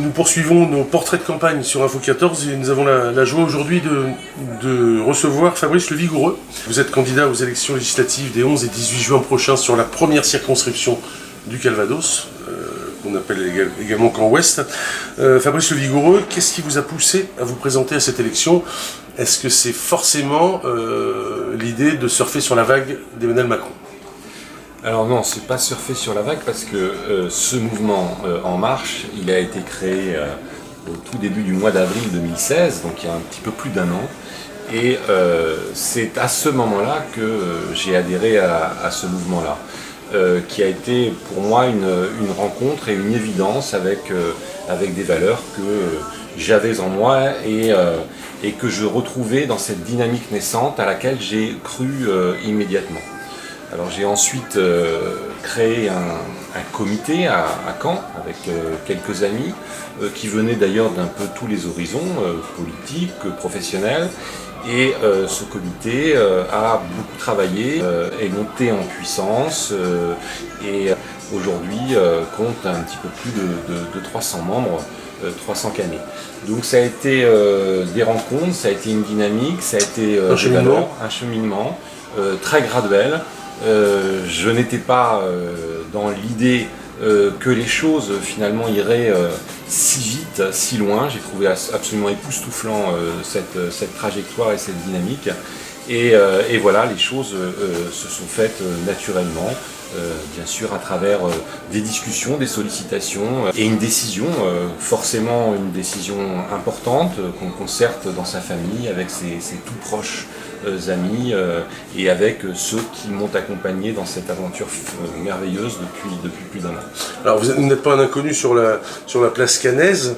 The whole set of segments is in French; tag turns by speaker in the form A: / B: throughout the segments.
A: Nous poursuivons nos portraits de campagne sur Info 14 et nous avons la joie aujourd'hui de recevoir Fabrice Le Vigoureux. Vous êtes candidat aux élections législatives des 11 et 18 juin prochains sur la première circonscription du Calvados, qu'on appelle également Camp Ouest. Fabrice Le Vigoureux, qu'est-ce qui vous a poussé à vous présenter à cette élection? Est-ce que c'est forcément l'idée de surfer sur la vague d'Emmanuel Macron?
B: Alors non, c'est pas surfer sur la vague parce que ce mouvement En Marche, il a été créé au tout début du mois d'avril 2016, donc il y a un petit peu plus d'un an. Et c'est à ce moment-là que j'ai adhéré à ce mouvement-là, qui a été pour moi une rencontre et une évidence avec des valeurs que j'avais en moi et que je retrouvais dans cette dynamique naissante à laquelle j'ai cru immédiatement. Alors j'ai ensuite créé un comité à Caen avec quelques amis qui venaient d'ailleurs d'un peu tous les horizons, politiques, professionnels. Et ce comité a beaucoup travaillé, est monté en puissance et aujourd'hui compte un petit peu plus de 300 membres, 300 canets. Donc ça a été des rencontres, ça a été une dynamique, ça a été un cheminement très graduel. Je n'étais pas dans l'idée que les choses finalement iraient si vite, si loin. J'ai trouvé absolument époustouflant cette trajectoire et cette dynamique. Et voilà, les choses se sont faites naturellement, bien sûr à travers des discussions, des sollicitations et une décision, forcément une décision importante qu'on concerte dans sa famille avec ses tout proches amis et avec ceux qui m'ont accompagné dans cette aventure merveilleuse depuis plus d'un an.
A: Alors vous n'êtes pas un inconnu sur la place cannaise,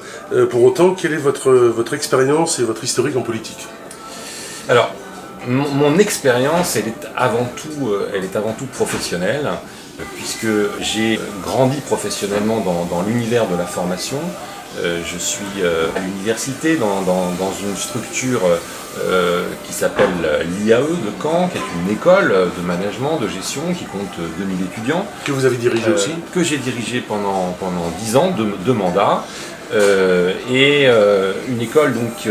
A: pour autant quelle est votre expérience et votre historique en politique?
B: Alors mon expérience elle est avant tout professionnelle, puisque j'ai grandi professionnellement dans l'univers de la formation. Je suis à l'université dans une structure qui s'appelle l'IAE de Caen, qui est une école de management, de gestion, qui compte 2000 étudiants.
A: Que vous avez dirigé aussi?
B: Que j'ai dirigé pendant 10 ans, deux mandats. Et une école donc,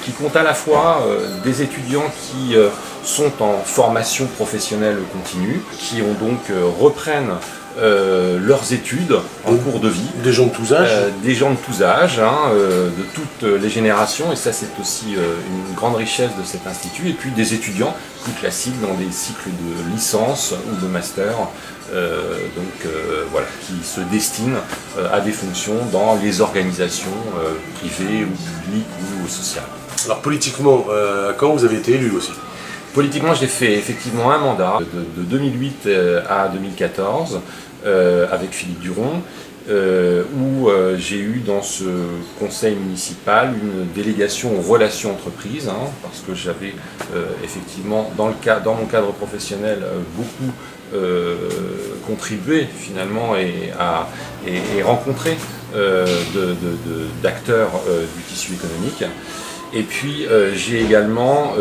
B: qui compte à la fois des étudiants qui sont en formation professionnelle continue, qui ont donc reprennent leurs études en cours de vie.
A: Des gens de tous âges?
B: Des gens de tous âges, de toutes les générations, et ça c'est aussi une grande richesse de cet institut, et puis des étudiants plus classiques dans des cycles de licence ou de master, voilà, qui se destinent à des fonctions dans les organisations privées ou publiques ou sociales. Alors politiquement, à Caen vous avez été élu aussi? Politiquement, j'ai fait effectivement un mandat de 2008 à 2014 avec Philippe Duron, où j'ai eu dans ce conseil municipal une délégation aux relations entreprises, parce que j'avais effectivement dans mon cadre professionnel beaucoup contribué finalement et rencontré d'acteurs du tissu économique. Et puis j'ai également,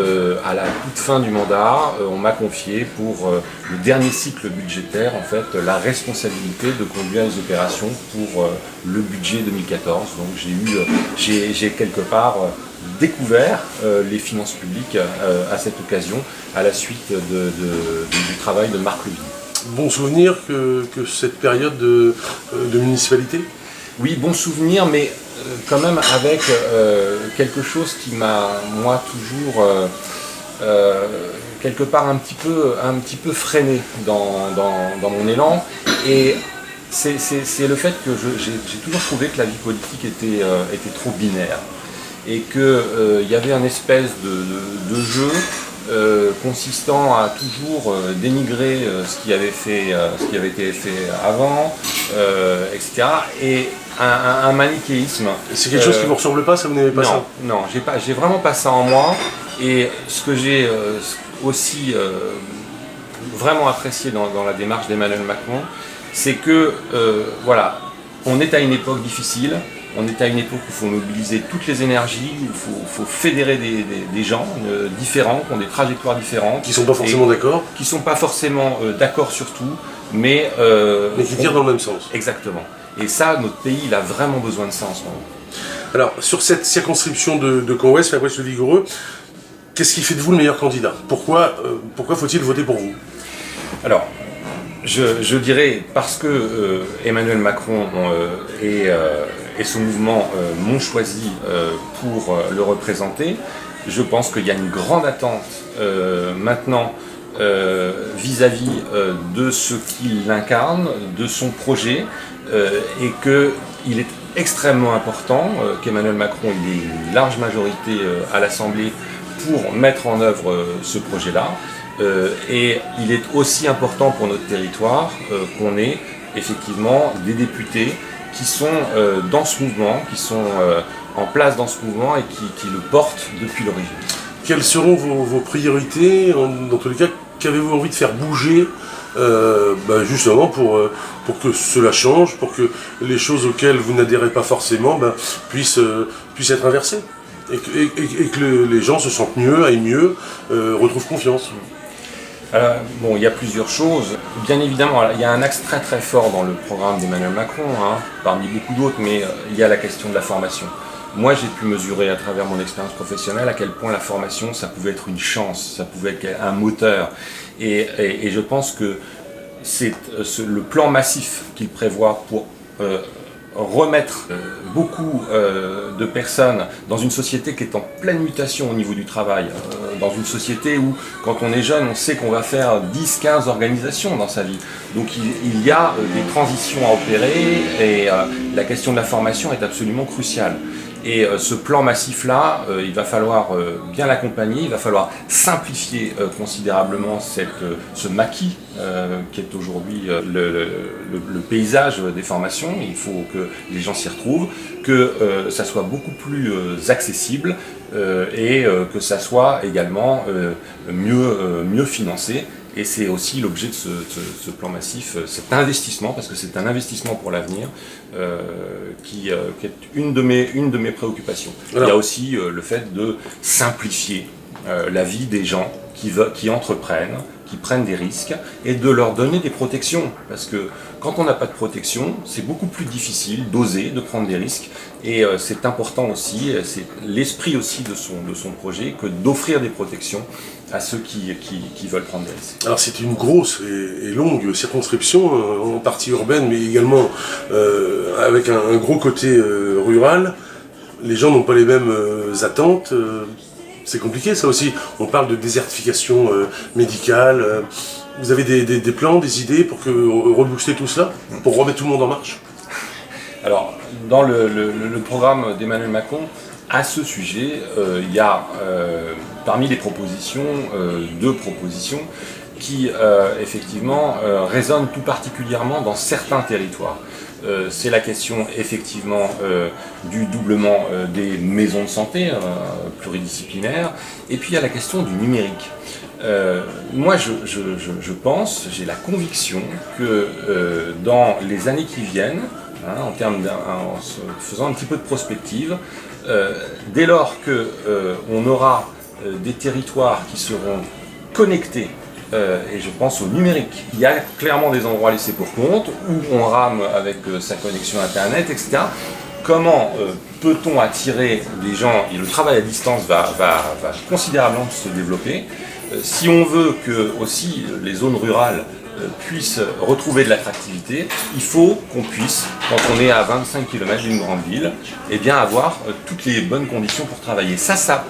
B: à la toute fin du mandat, on m'a confié pour le dernier cycle budgétaire, en fait, la responsabilité de conduire les opérations pour le budget 2014. Donc j'ai quelque part découvert les finances publiques à cette occasion, à la suite du travail de Marc Levy.
A: Bon souvenir que cette période de municipalité?
B: Oui, bon souvenir, mais quand même avec quelque chose qui m'a, moi, toujours quelque part un petit peu freiné dans mon élan. Et c'est le fait que j'ai toujours trouvé que la vie politique était trop binaire. Et qu'il y avait un espèce de jeu consistant à toujours dénigrer ce qui avait été fait avant, etc. Et un manichéisme.
A: C'est quelque chose qui ne vous ressemble pas, ça, vous n'avez pas ça?
B: Non, j'ai vraiment pas ça en moi. Et ce que j'ai aussi vraiment apprécié dans la démarche d'Emmanuel Macron, c'est que voilà, on est à une époque difficile. On est à une époque où il faut mobiliser toutes les énergies, où il faut fédérer des gens différents, qui ont des trajectoires différentes.
A: Qui ne sont pas forcément d'accord.
B: Qui ne sont pas forcément d'accord sur tout, mais
A: qui tirent dans le même sens.
B: Exactement. Et ça, notre pays, il a vraiment besoin de ça en ce moment.
A: Alors, sur cette circonscription de Caen-Ouest, Fabrice Le Vigoureux, qu'est-ce qui fait de vous le meilleur candidat? Pourquoi faut-il voter pour vous?
B: Alors, je dirais parce que Emmanuel Macron et son mouvement m'ont choisi pour le représenter. Je pense qu'il y a une grande attente maintenant vis-à-vis de ce qu'il incarne, de son projet, et qu'il est extrêmement important qu'Emmanuel Macron ait une large majorité à l'Assemblée pour mettre en œuvre ce projet-là. Et il est aussi important pour notre territoire qu'on ait effectivement des députés qui sont dans ce mouvement, qui sont en place dans ce mouvement et qui le portent depuis l'origine.
A: Quelles seront vos priorités? Dans tous les cas, qu'avez-vous envie de faire bouger justement pour que cela change, pour que les choses auxquelles vous n'adhérez pas forcément puissent être inversées et que les gens se sentent mieux, aillent mieux, retrouvent confiance?
B: Il y a plusieurs choses. Bien évidemment, il y a un axe très très fort dans le programme d'Emmanuel Macron, parmi beaucoup d'autres, mais il y a la question de la formation. Moi, j'ai pu mesurer à travers mon expérience professionnelle à quel point la formation, ça pouvait être une chance, ça pouvait être un moteur. Et je pense que c'est le plan massif qu'il prévoit pour remettre beaucoup de personnes dans une société qui est en pleine mutation au niveau du travail, dans une société où quand on est jeune on sait qu'on va faire 10-15 organisations dans sa vie, donc il y a des transitions à opérer et la question de la formation est absolument cruciale. Et ce plan massif-là, il va falloir bien l'accompagner, il va falloir simplifier considérablement ce maquis qui est aujourd'hui le paysage des formations. Il faut que les gens s'y retrouvent, que ça soit beaucoup plus accessible et que ça soit également mieux financé. Et c'est aussi l'objet de ce plan massif, cet investissement, parce que c'est un investissement pour l'avenir, qui est une de mes préoccupations. Alors, il y a aussi le fait de simplifier la vie des gens qui entreprennent, qui prennent des risques, et de leur donner des protections. Parce que quand on n'a pas de protection, c'est beaucoup plus difficile d'oser, de prendre des risques. Et c'est important aussi, c'est l'esprit aussi de son projet, que d'offrir des protections à ceux qui veulent prendre des risques.
A: Alors c'est une grosse et longue circonscription, en partie urbaine, mais également avec un gros côté rural. Les gens n'ont pas les mêmes attentes. C'est compliqué ça aussi. On parle de désertification médicale. Vous avez des plans, des idées pour rebooster tout cela, pour remettre tout le monde en marche?
B: Alors, dans le programme d'Emmanuel Macron, à ce sujet, il y a parmi les propositions, 2 propositions qui effectivement résonnent tout particulièrement dans certains territoires. C'est la question effectivement du doublement des maisons de santé pluridisciplinaires, et puis il y a la question du numérique. Moi je pense, j'ai la conviction que dans les années qui viennent, en se faisant un petit peu de prospective, dès lors qu'on aura des territoires qui seront connectés, et je pense au numérique. Il y a clairement des endroits laissés pour compte, où on rame avec sa connexion internet, etc. Comment peut-on attirer des gens, et le travail à distance va considérablement se développer. Si on veut que aussi les zones rurales puissent retrouver de l'attractivité, il faut qu'on puisse, quand on est à 25 km d'une grande ville, avoir toutes les bonnes conditions pour travailler. Ça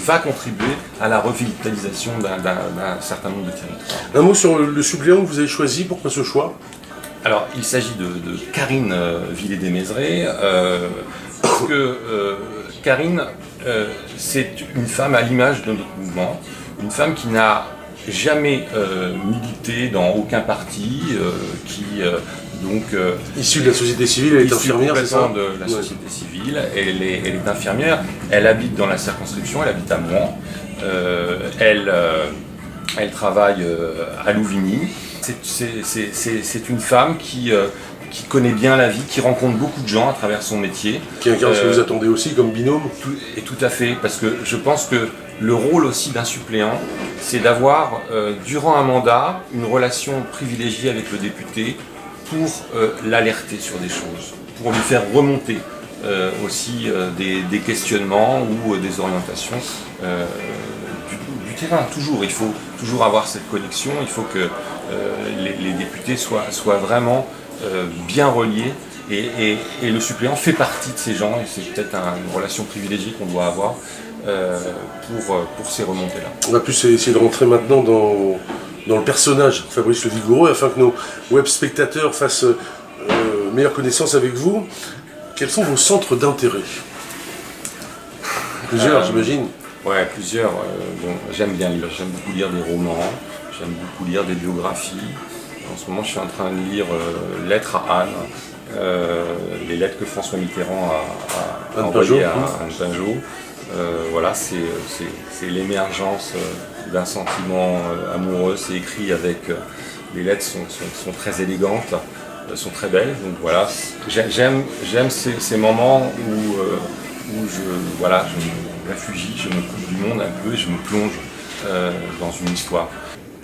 B: va contribuer à la revitalisation d'un certain nombre de territoires.
A: Un mot sur le suppléant que vous avez choisi, pourquoi ce choix?
B: Alors, il s'agit de Karine Villiers-Desmaiseret, parce que Karine, c'est une femme à l'image de notre mouvement, une femme qui n'a jamais milité dans aucun parti,
A: issue de la société civile, elle est infirmière, c'est ça?
B: De la société civile, elle est infirmière, elle habite dans la circonscription, elle habite à Mouan, elle travaille à Louvigny. C'est une femme qui connaît bien la vie, qui rencontre beaucoup de gens à travers son métier.
A: Qui incarne ce que vous attendez aussi comme binôme?
B: Tout à fait, parce que je pense que le rôle aussi d'un suppléant, c'est d'avoir, durant un mandat, une relation privilégiée avec le député pour l'alerter sur des choses, pour lui faire remonter aussi des questionnements ou des orientations du terrain. Toujours, il faut toujours avoir cette connexion, il faut que les députés soient vraiment bien reliés et le suppléant fait partie de ces gens et c'est peut-être une relation privilégiée qu'on doit avoir pour ces remontées-là.
A: On va plus essayer de rentrer maintenant dans le personnage Fabrice Le Vigoureux afin que nos web spectateurs fassent meilleure connaissance avec vous. Quels sont vos centres d'intérêt? Plusieurs, j'imagine.
B: Ouais, plusieurs. Bon, j'aime bien lire. J'aime beaucoup lire des romans. J'aime beaucoup lire des biographies. En ce moment, je suis en train de lire Lettres à Anne, les lettres que François Mitterrand a envoyées à Anne Pajot. Voilà, c'est l'émergence d'un sentiment amoureux. C'est écrit avec. Les lettres sont très élégantes, sont très belles. Donc voilà, j'aime ces moments où je me réfugie, je me coupe du monde un peu et je me plonge dans une histoire.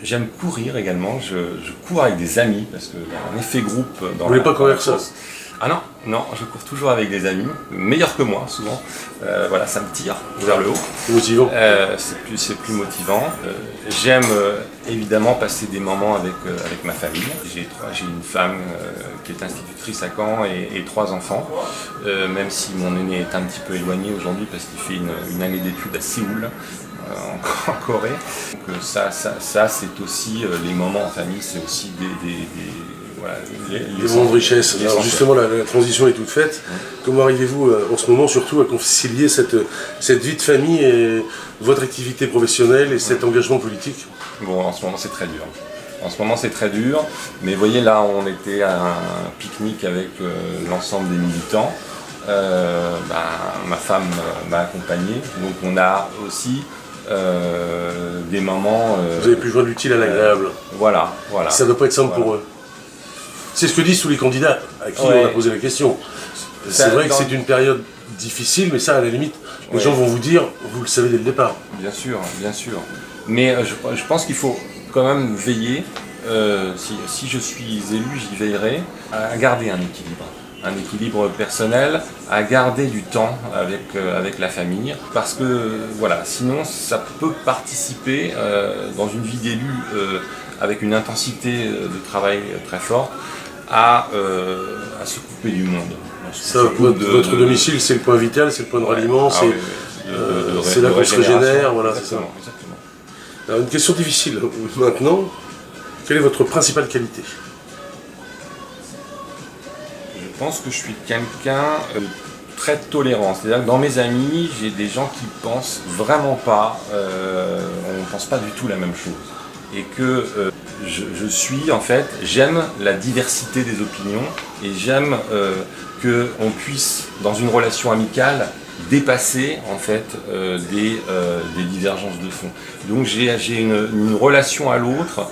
B: J'aime courir également, je cours avec des amis parce qu'il y a un effet groupe dans
A: Vous voulez pas courir ça?
B: Ah non, je cours toujours avec des amis, meilleurs que moi souvent. Voilà, ça me tire vers le haut.
A: C'est motivant.
B: C'est plus motivant. J'aime évidemment passer des moments avec ma famille. J'ai une femme qui est institutrice à Caen et 3 enfants, même si mon aîné est un petit peu éloigné aujourd'hui parce qu'il fait une année d'études à Séoul. En Corée. Donc ça c'est aussi les moments en famille, c'est aussi
A: des moments de richesse. Alors justement, la transition est toute faite. Comment arrivez-vous en ce moment surtout à concilier cette vie de famille et votre activité professionnelle et cet engagement politique?
B: Bon, en ce moment c'est très dur. Mais vous voyez là, on était à un pique-nique avec l'ensemble des militants. Ma femme m'a accompagné, donc on a aussi des moments...
A: Vous avez pu joindre l'utile à l'agréable.
B: Voilà.
A: Ça ne doit pas être simple pour eux. C'est ce que disent tous les candidats à qui on a posé la question. C'est vrai que c'est une période difficile, mais ça, à la limite, les gens vont vous dire, vous le savez dès le départ.
B: Bien sûr. Mais je pense qu'il faut quand même veiller, si je suis élu, j'y veillerai, à garder un équilibre personnel, à garder du temps avec la famille, parce que voilà, sinon ça peut participer dans une vie d'élu avec une intensité de travail très forte à se couper du monde.
A: Votre domicile, c'est le point vital, c'est le point de ralliement, c'est là qu'on se régénère, voilà, c'est ça.
B: Exactement.
A: Alors, une question difficile maintenant, quelle est votre principale qualité?
B: Je pense que je suis quelqu'un de très tolérant. C'est-à-dire que dans mes amis, j'ai des gens qui pensent vraiment pas, on ne pense pas du tout la même chose. Et que j'aime la diversité des opinions et j'aime qu'on puisse, dans une relation amicale, dépasser en fait des divergences de fond. Donc j'ai une relation à l'autre,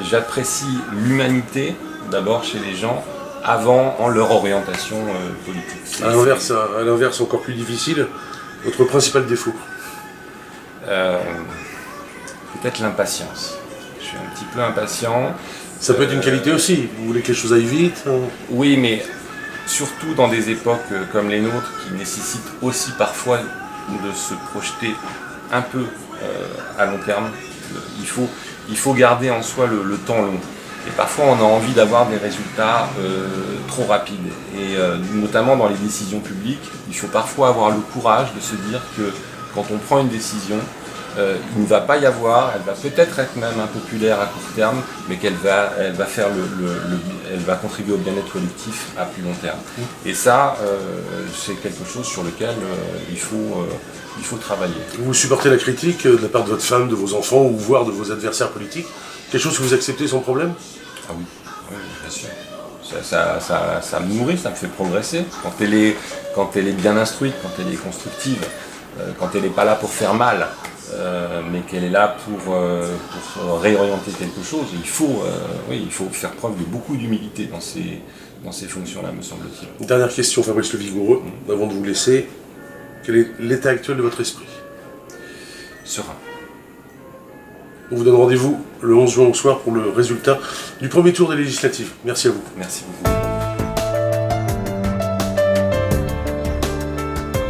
B: j'apprécie l'humanité d'abord chez les gens, avant leur orientation politique.
A: À l'inverse, encore plus difficile, votre principal défaut?
B: Peut-être l'impatience. Je suis un petit peu impatient.
A: Ça peut être une qualité aussi, vous voulez que les choses aillent vite?
B: Oui, mais surtout dans des époques comme les nôtres, qui nécessitent aussi parfois de se projeter un peu à long terme. Il faut garder en soi le temps long. Et parfois on a envie d'avoir des résultats trop rapides. Et notamment dans les décisions publiques, il faut parfois avoir le courage de se dire que quand on prend une décision, il ne va pas y avoir, elle va peut-être être même impopulaire à court terme, mais elle va contribuer au bien-être collectif à plus long terme. Et ça, c'est quelque chose sur lequel il faut travailler.
A: Vous supportez la critique de la part de votre femme, de vos enfants, ou voire de vos adversaires politiques? Quelque chose que vous acceptez sans problème?
B: Ah oui, bien sûr. Ça me nourrit, ça me fait progresser. Quand elle est bien instruite, quand elle est constructive, quand elle n'est pas là pour faire mal, mais qu'elle est là pour réorienter quelque chose, il faut faire preuve de beaucoup d'humilité dans ces fonctions-là, me semble-t-il.
A: Dernière question, Fabrice Le Vigoureux, avant de vous laisser. Quel est l'état actuel de votre esprit?
B: Serein.
A: On vous donne rendez-vous le 11 juin au soir pour le résultat du premier tour des législatives. Merci à vous.
B: Merci beaucoup.